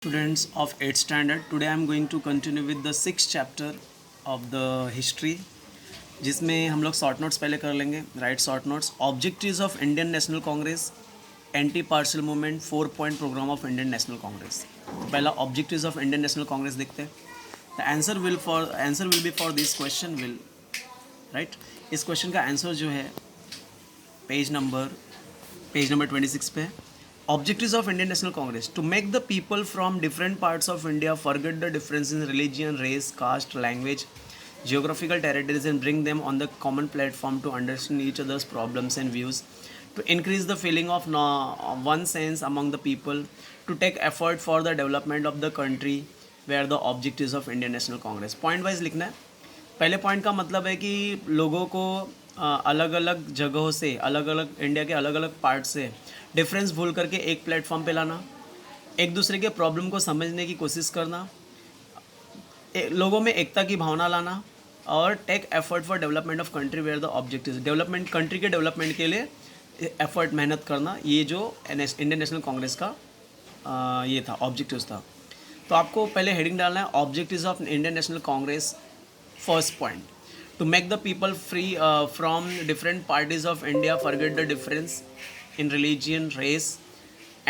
Students of 8th standard, today I am going to continue with the 6th chapter of the history, जिसमें हम लोग short notes पहले कर लेंगे. Write short notes. Objectives of Indian national Congress, anti partial movement, 4 point programme of Indian national Congress. पहला objectives of Indian national Congress देखते हैं. The answer will be for this question will write. इस क्वेश्चन का answer जो है पेज नंबर 26 पे. Objectives of Indian National Congress: to make the people from different parts of India forget the difference in religion, race, caste, language, geographical territories, and bring them on the common platform to understand each other's problems and views, to increase the feeling of one sense among the people, to take effort for the development of the country were the objectives of Indian National Congress. Point wise लिखना है. पहले point का मतलब है कि लोगों को अलग अलग जगहों से, अलग अलग इंडिया के अलग अलग पार्ट से डिफरेंस भूल करके एक प्लेटफॉर्म पे लाना, एक दूसरे के प्रॉब्लम को समझने की कोशिश करना, लोगों में एकता की भावना लाना, और take effort for development of country were the objective, development country के डेवलपमेंट के लिए एफर्ट मेहनत करना. ये जो इंडियन नेशनल कांग्रेस का ये था ऑब्जेक्टिव्स था. तो आपको पहले हेडिंग डालना है objectives of Indian national Congress. First point, to make the people free from different parties of India forget the difference in religion, race,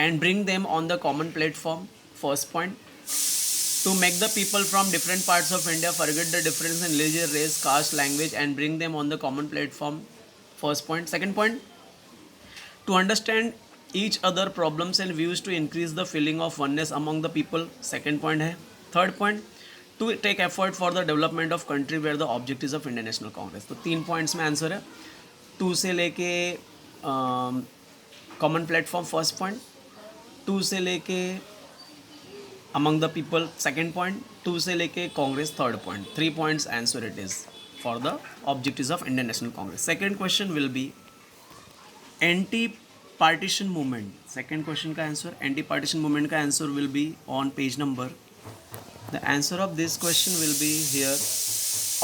and bring them on the common platform. First point, to make the people from different parts of India forget the difference in religion, race, caste, language, and bring them on the common platform. First point. Second point, to understand each other problems and views to increase the feeling of oneness among the people. Second point है. Third point, to take effort for the development of country where the objectives of Indian National Congress. तो 3 points में answer है. 2 से लेके common platform first point, 2 से लेके among the people second point, 2 से लेके Congress third point. 3 points answer it is for the objectives of Indian national Congress. Second question will be anti partition movement. Second question का answer anti partition movement का answer will be on page number. The answer of this question will be here.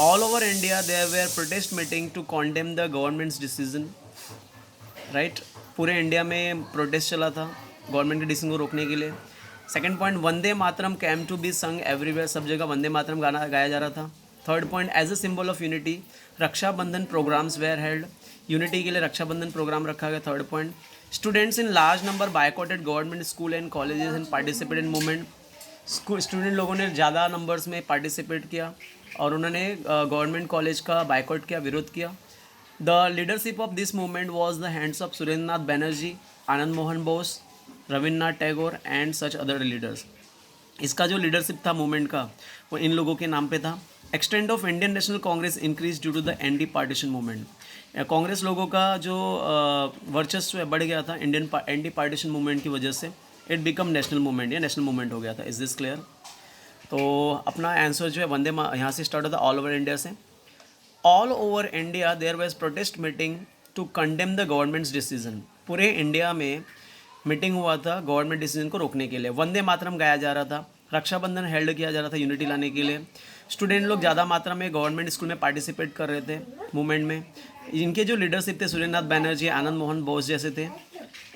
All over India there were protest meeting to condemn the government's decision. Right? पूरे India में protest चला था government के decision को रोकने के लिए. Second point, Vande Mataram came to be sung everywhere. सब जगह वंदे मातरम गाना गाया जा रहा था. Third point, as a symbol of unity Rakshabandhan programmes were held. Unity के लिए रक्षाबंधन प्रोग्राम रखा गया. Third point, students in large number boycotted government school and colleges and participate in movement. Student लोगों ने ज़्यादा नंबर्स में पार्टिसिपेट किया और उन्होंने गवर्नमेंट कॉलेज का बायकॉट किया, विरोध किया. The leadership of this movement was the hands of Surendranath Banerjee, Anand Mohan Bose, Rabindranath Tagore and such other leaders. इसका जो लीडरशिप था मूवमेंट का वो इन लोगों के नाम पे था. Extent of Indian national Congress increase due to the anti partition movement. Congress लोगों का जो वर्चस्व बढ़ गया था इंडियन एंटी पार्टीशन मूवमेंट की वजह से. इट बिकम नेशनल मूवमेंट या नेशनल मूवमेंट हो गया था. Is this clear? तो अपना आंसर जो है वंदे यहाँ से स्टार्ट होता है ऑल ओवर इंडिया से. All over India there was protest meeting to condemn the government's decision. पूरे इंडिया में मीटिंग हुआ था गवर्नमेंट डिसीजन को रोकने के लिए. वंदे मातरम गाया जा रहा था. रक्षाबंधन हेल्ड किया जा रहा था यूनिटी लाने के लिए. स्टूडेंट लोग ज़्यादा मात्रा में गवर्नमेंट स्कूल में पार्टिसिपेट कर रहे थे मूवमेंट में. इनके जो लीडरशिप थे सुरेंद्रनाथ बैनर्जी, आनंद मोहन बोस जैसे थे.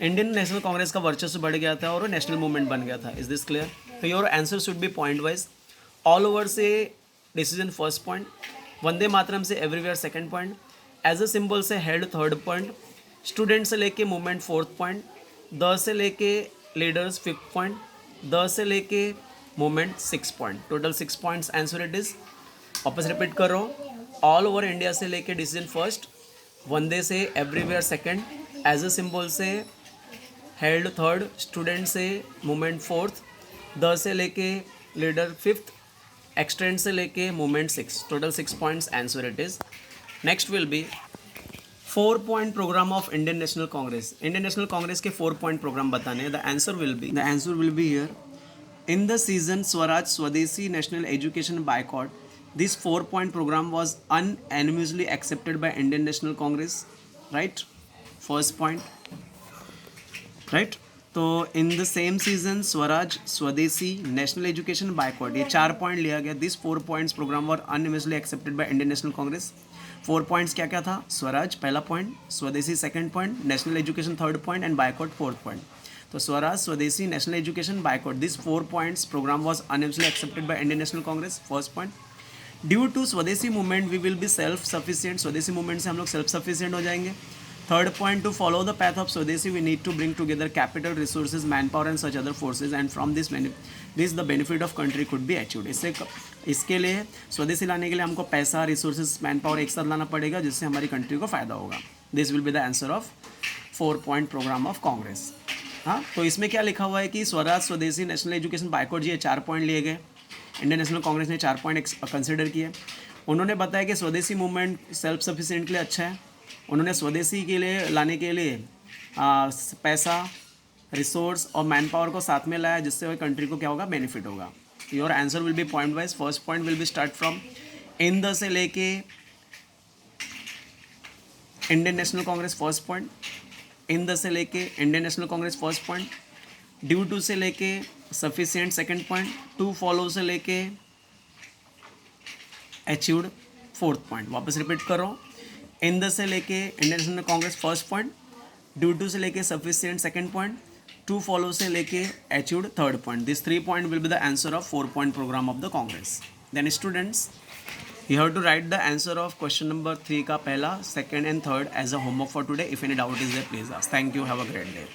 इंडियन नेशनल कांग्रेस का वर्चस्व बढ़ गया था और नेशनल मूवमेंट बन गया था. Is this clear? तो your answer should be point wise. All over से decision first point, Vande Mataram से everywhere second point, as a symbol से हेल्ड थर्ड पॉइंट, स्टूडेंट से लेके मूवमेंट फोर्थ पॉइंट, द से लेके लीडर्स फिफ्थ पॉइंट, द से लेके movement six point. Total 6 points answer it is. वापस रिपीट कर रहा हूँ. ऑल ओवर इंडिया से लेके डिसीजन फर्स्ट, वंदे से everywhere second, as a symbol से हेल्ड थर्ड, स्टूडेंट से मूवमेंट फोर्थ, द से लेके लीडर फिफ्थ, एक्सटेंड से लेके movement six. Total 6 points answer it is. Next will be 4 point programme of Indian national Congress. Indian national Congress के 4 point programme बताने. The answer will be here. In the season Swaraj Swadeshi national education boycott, this 4 point programme was unanimously accepted by Indian National Congress. Right? First point. Right? तो in the same season Swaraj Swadeshi national education boycott, ये 4 पॉइंट लिया गया. This 4 points programme were unanimously accepted by Indian national Congress. 4 points क्या क्या था? स्वराज पहला point, Swadeshi second point, national education third point and boycott fourth point. तो Swaraj, Swadeshi, national education, boycott, this 4 points programme was unanimously accepted by Indian national Congress. First point, due to स्वदेशी movement we will be self sufficient. Swadeshi movement से हम लोग self sufficient हो जाएंगे. Third point, to follow the path of Swadeshi we need to bring together capital, resources, man power and such other forces and from this the benefit of country could be achieved. इसके लिए स्वदेशी लाने के लिए हमको पैसा, रिसोर्सेज, मैन पावर एक साथ लाना पड़ेगा जिससे हमारी कंट्री को फायदा होगा. This will be the answer of 4 point programme of Congress. हाँ, तो इसमें क्या लिखा हुआ है कि Swaraj, Swadeshi, national education, boycott, ये 4 पॉइंट लिए गए. इंडियन नेशनल कांग्रेस ने 4 पॉइंट कंसिडर किए. उन्होंने बताया कि स्वदेशी मूवमेंट सेल्फ सफिशिएंट के लिए अच्छा है. उन्होंने स्वदेशी के लिए लाने के लिए पैसा, रिसोर्स और मैन पावर को साथ में लाया जिससे कंट्री को क्या होगा, बेनिफिट होगा. Your answer will be point wise. First point will be start from इंद से लेके Indian national Congress. First point इंद से लेके Indian national Congress. First point due to से लेके sufficient. Second point to follow से लेके अचीव्ड. फोर्थ पॉइंट वापस रिपीट कर रहा हूँ. इंद से लेके Indian national Congress. First point due to से लेके sufficient. Second point to follow से लेके achieved. Third point. This 3 point will be the answer of 4 point programme of the Congress. Then students, you have to write the answer of question number 3 का पहला, second and third as a homework for today. If any doubt is there, please ask. Thank you. Have a great day.